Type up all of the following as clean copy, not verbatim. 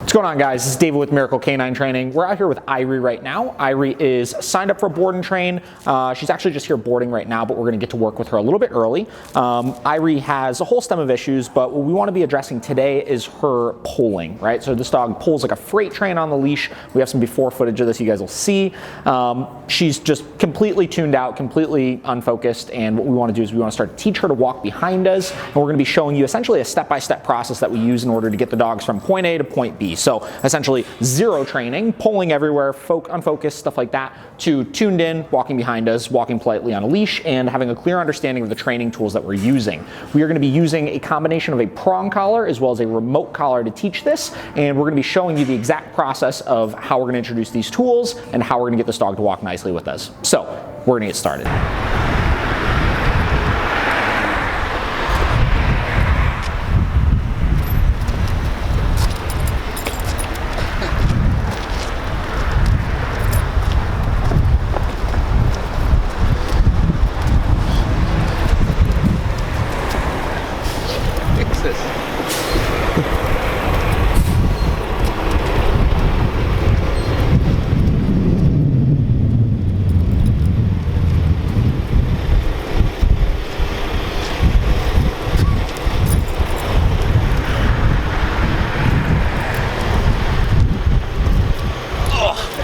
What's going on, guys? This is David with Miracle Canine Training. We're out here with Irie right now. Irie is signed up for board and train. She's actually just here boarding right now, but we're going to get to work with her a little bit early. Irie has a whole stem of issues, but what we want to be addressing today is her pulling, right? So this dog pulls like a freight train on the leash. We have some before footage of this you guys will see. She's just completely tuned out, completely unfocused, and what we want to do is we want to start to teach her to walk behind us, and we're going to be showing you essentially a step-by-step process that we use in order to get the dogs from point A to point B. So essentially zero training, pulling everywhere, unfocused, stuff like that, to tuned in, walking behind us, walking politely on a leash, and having a clear understanding of the training tools that we're using. We are going to be using a combination of a prong collar as well as a remote collar to teach this, and we're going to be showing you the exact process of how we're going to introduce these tools and how we're going to get this dog to walk nicely with us. So we're going to get started.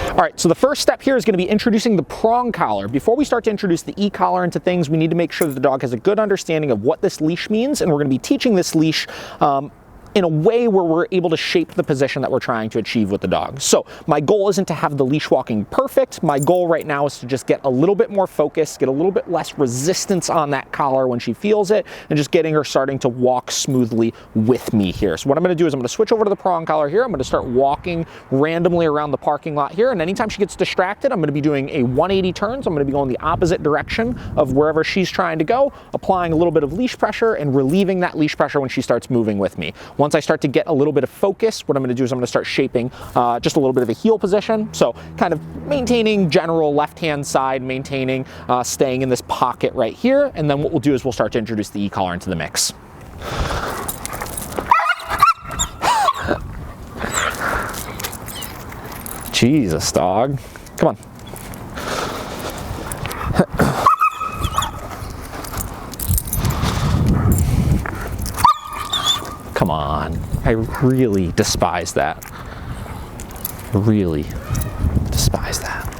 All right, so the first step here is going to be introducing the prong collar. Before we start to introduce the e-collar into things, we need to make sure that the dog has a good understanding of what this leash means, and we're going to be teaching this leash in a way where we're able to shape the position that we're trying to achieve with the dog. So my goal isn't to have the leash walking perfect. My goal right now is to just get a little bit more focus, get a little bit less resistance on that collar when she feels it, and just getting her starting to walk smoothly with me here. So what I'm going to do is I'm going to switch over to the prong collar here. I'm going to start walking randomly around the parking lot here, and anytime she gets distracted, I'm going to be doing a 180 turn. So I'm going to be going the opposite direction of wherever she's trying to go, applying a little bit of leash pressure and relieving that leash pressure when she starts moving with me. Once I start to get a little bit of focus, what I'm going to do is I'm going to start shaping just a little bit of a heel position. So kind of maintaining general left-hand side, maintaining, staying in this pocket right here. And then what we'll do is we'll start to introduce the e-collar into the mix. Jesus, dog. Come on. Come on. I really despise that. Really despise that.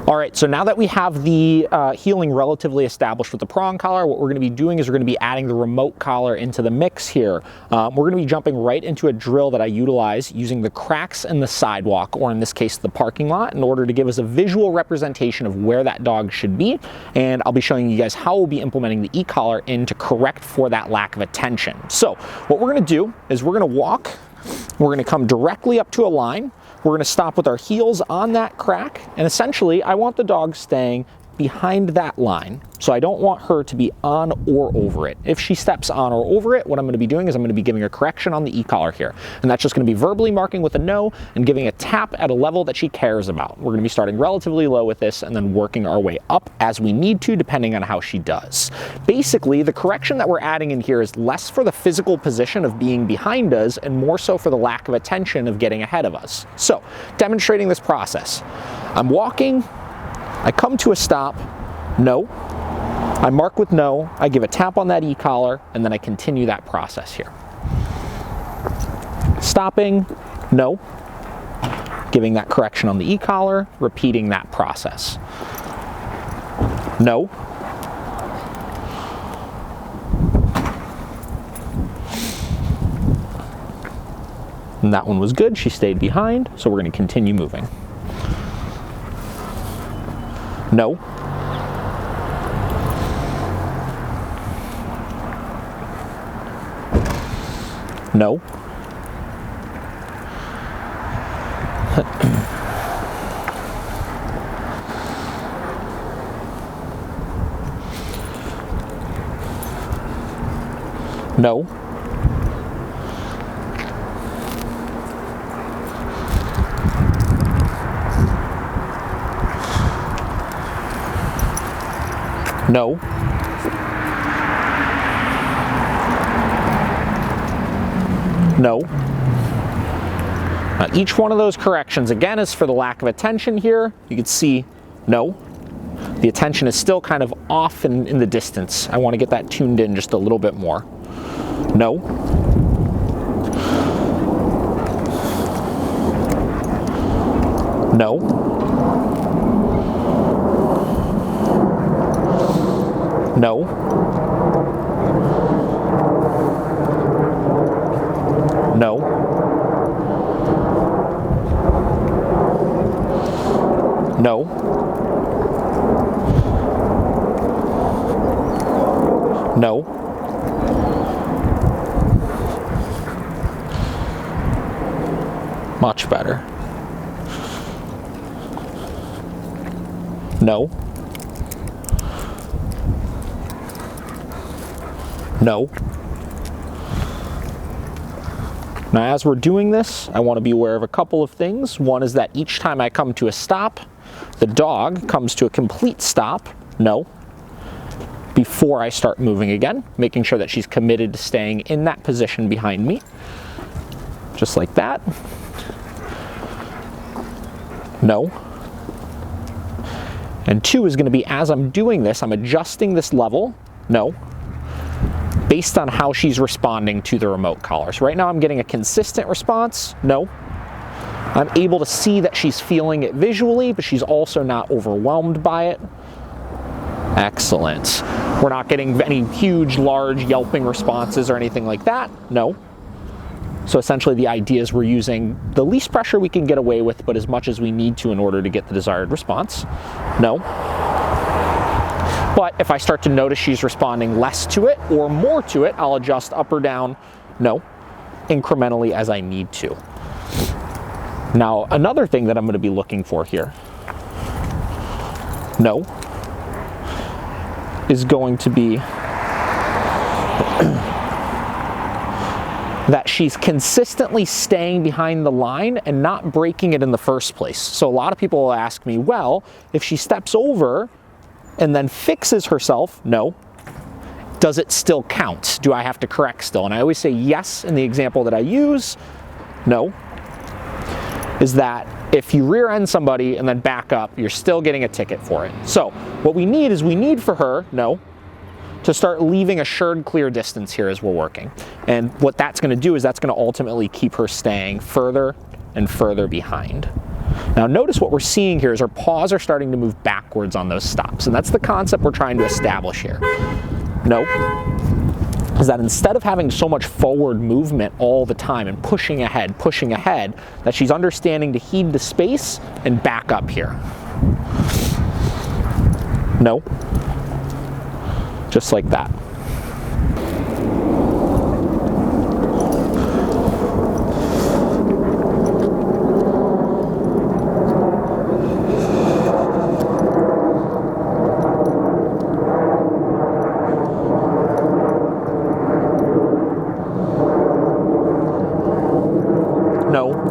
All right, so now that we have the heeling relatively established with the prong collar, what we're going to be doing is we're going to be adding the remote collar into the mix here. We're going to be jumping right into a drill that I utilize using the cracks in the sidewalk, or in this case the parking lot, in order to give us a visual representation of where that dog should be. And I'll be showing you guys how we'll be implementing the e-collar in to correct for that lack of attention. So what we're going to do is we're going to walk, we're going to come directly up to a line. We're going to stop with our heels on that crack, and essentially I want the dog staying behind that line. So I don't want her to be on or over it. If she steps on or over it, what I'm going to be doing is I'm going to be giving a correction on the e-collar here. And that's just going to be verbally marking with a no and giving a tap at a level that she cares about. We're going to be starting relatively low with this and then working our way up as we need to, depending on how she does. Basically, the correction that we're adding in here is less for the physical position of being behind us and more so for the lack of attention of getting ahead of us. So, demonstrating this process. I'm walking, I come to a stop, no. I mark with no, I give a tap on that e-collar, and then I continue that process here. Stopping, no. Giving that correction on the e-collar, repeating that process. No. And that one was good, she stayed behind, so we're going to continue moving. No. No. No. No. No. Now each one of those corrections, again, is for the lack of attention here. You can see no. The attention is still kind of off in the distance. I want to get that tuned in just a little bit more. No. No. No. No. No. No. Much better. No. No. Now, as we're doing this, I want to be aware of a couple of things. One is that each time I come to a stop, the dog comes to a complete stop, no, before I start moving again, making sure that she's committed to staying in that position behind me. Just like that. No. And two is going to be, as I'm doing this, I'm adjusting this level, no, based on how she's responding to the remote collar. So right now I'm getting a consistent response, no. I'm able to see that she's feeling it visually, but she's also not overwhelmed by it. Excellent. We're not getting any huge, large yelping responses or anything like that, no. So essentially the idea is we're using the least pressure we can get away with, but as much as we need to in order to get the desired response, no. But if I start to notice she's responding less to it or more to it, I'll adjust up or down, no, incrementally as I need to. Now, another thing that I'm going to be looking for here, no, is going to be that she's consistently staying behind the line and not breaking it in the first place. So a lot of people will ask me, well, if she steps over and then fixes herself, no, does it still count? Do I have to correct still? And I always say yes in the example that I use, no. Is that if you rear end somebody and then back up, you're still getting a ticket for it. So what we need is for her, no, to start leaving assured clear distance here as we're working. And what that's going to do is that's going to ultimately keep her staying further and further behind. Now notice what we're seeing here is our paws are starting to move backwards on those stops, and that's the concept we're trying to establish here. No, is that instead of having so much forward movement all the time and pushing ahead, that she's understanding to heed the space and back up here. No, just like that. No.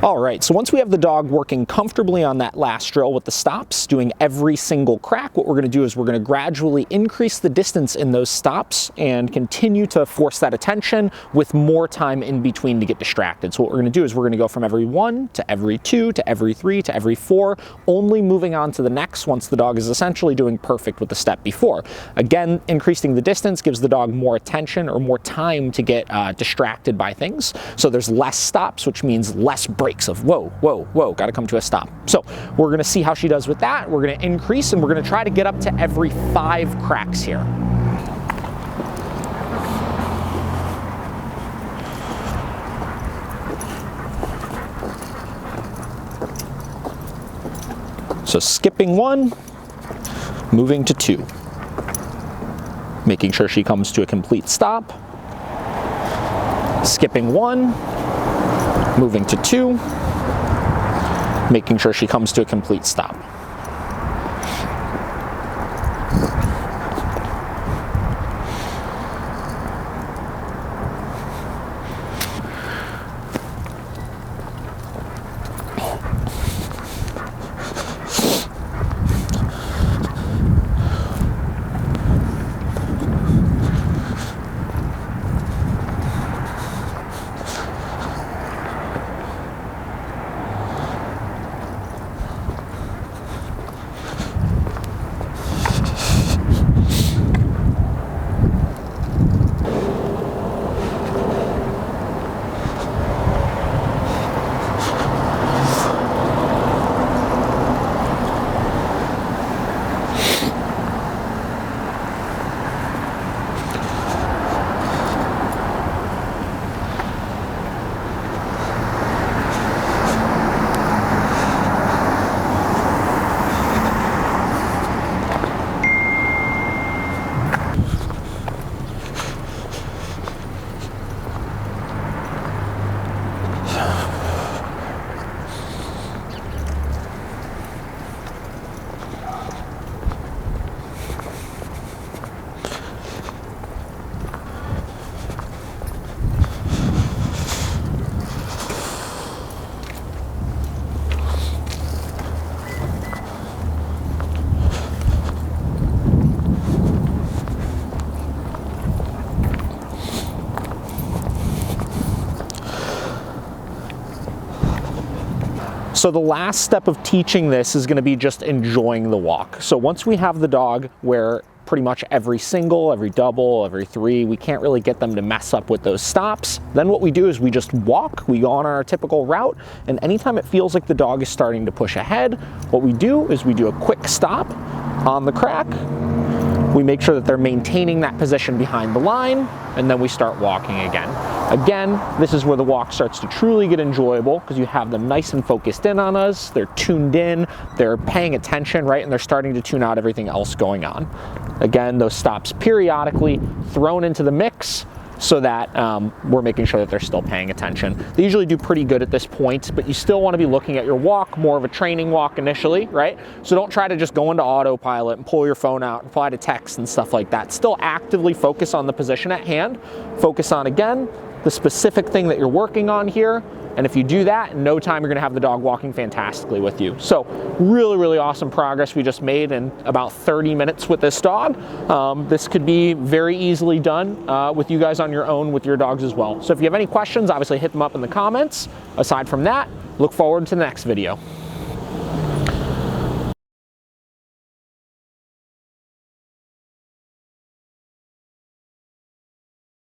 All right, so once we have the dog working comfortably on that last drill with the stops, doing every single crack, what we're gonna do is we're gonna gradually increase the distance in those stops and continue to force that attention with more time in between to get distracted. So what we're gonna do is we're gonna go from every 1 to every 2 to every 3 to every 4, only moving on to the next once the dog is essentially doing perfect with the step before. Again, increasing the distance gives the dog more attention or more time to get distracted by things. So there's less stops, which means less breaks of whoa, whoa, whoa, got to come to a stop. So we're going to see how she does with that. We're going to increase and we're going to try to get up to every 5 cracks here. So skipping 1, moving to 2, making sure she comes to a complete stop, skipping 1, moving to 2, making sure she comes to a complete stop. So the last step of teaching this is going to be just enjoying the walk. So once we have the dog where pretty much every single, every double, every 3, we can't really get them to mess up with those stops, then what we do is we just walk, we go on our typical route, and anytime it feels like the dog is starting to push ahead, what we do is we do a quick stop on the crack, we make sure that they're maintaining that position behind the line, and then we start walking again. Again, this is where the walk starts to truly get enjoyable because you have them nice and focused in on us, they're tuned in, they're paying attention, right, and they're starting to tune out everything else going on. Again, those stops periodically thrown into the mix so that we're making sure that they're still paying attention. They usually do pretty good at this point, but you still want to be looking at your walk, more of a training walk initially, right? So don't try to just go into autopilot and pull your phone out and reply to text and stuff like that. Still actively focus on the position at hand. Focus on, again, the specific thing that you're working on here. And if you do that, in no time, you're gonna have the dog walking fantastically with you. So really, really awesome progress we just made in about 30 minutes with this dog. This could be very easily done with you guys on your own with your dogs as well. So if you have any questions, obviously hit them up in the comments. Aside from that, look forward to the next video.